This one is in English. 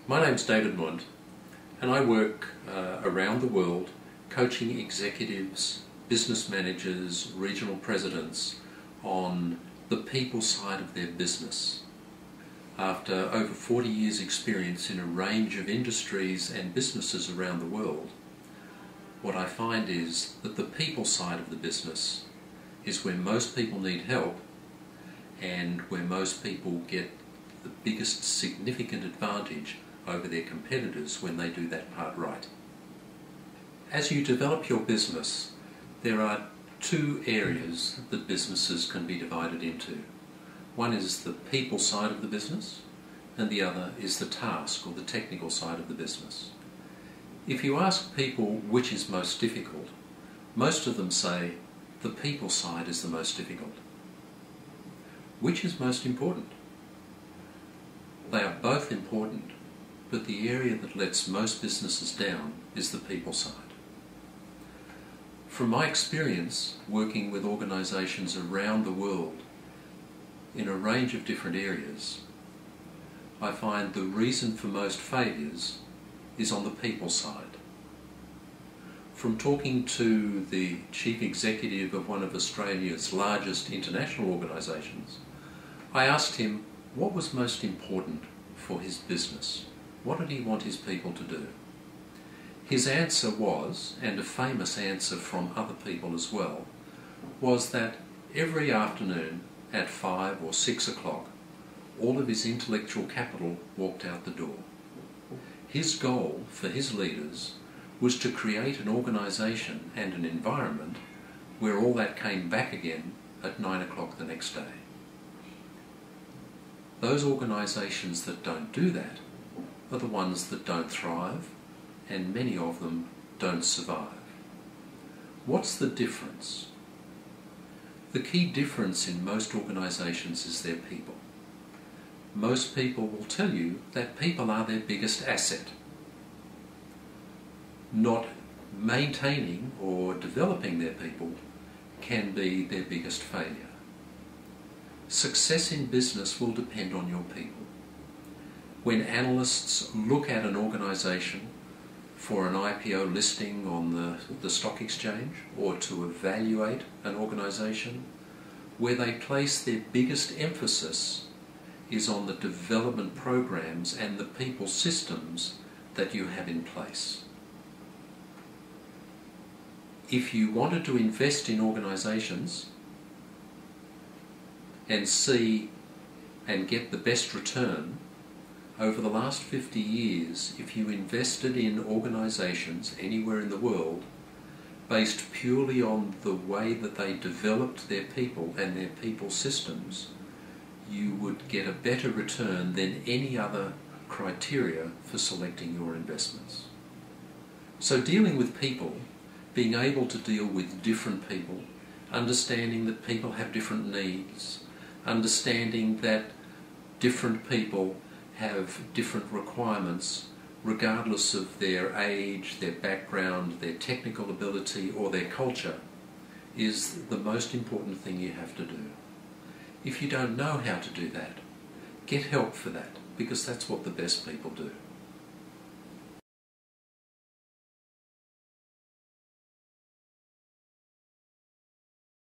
My name's David Moont, and I work around the world coaching executives, business managers, regional presidents on the people side of their business. After over 40 years' experience in a range of industries and businesses around the world, what I find is that the people side of the business is where most people need help and where most people get the biggest significant advantage over their competitors when they do that part right. As you develop your business, there are two areas that businesses can be divided into. One is the people side of the business, and the other is the task or the technical side of the business. If you ask people which is most difficult, most of them say the people side is the most difficult. Which is most important? They are both important, but the area that lets most businesses down is the people side. From my experience working with organisations around the world in a range of different areas, I find the reason for most failures is on the people side. From talking to the chief executive of one of Australia's largest international organisations, I asked him what was most important for his business. What did he want his people to do? His answer was, and a famous answer from other people as well, was that every afternoon at 5 or 6 o'clock, all of his intellectual capital walked out the door. His goal for his leaders was to create an organisation and an environment where all that came back again at 9 o'clock the next day. Those organisations that don't do that are the ones that don't thrive, and many of them don't survive. What's the difference? The key difference in most organisations is their people. Most people will tell you that people are their biggest asset. Not maintaining or developing their people can be their biggest failure. Success in business will depend on your people. When analysts look at an organisation for an IPO listing on the stock exchange, or to evaluate an organisation, where they place their biggest emphasis is on the development programs and the people systems that you have in place. If you wanted to invest in organisations and see and get the best return, over the last 50 years, if you invested in organisations anywhere in the world based purely on the way that they developed their people and their people systems, you would get a better return than any other criteria for selecting your investments. So dealing with people, being able to deal with different people, understanding that people have different needs, understanding that different people have different requirements regardless of their age, their background, their technical ability or their culture, is the most important thing you have to do. If you don't know how to do that, get help for that, because that's what the best people do.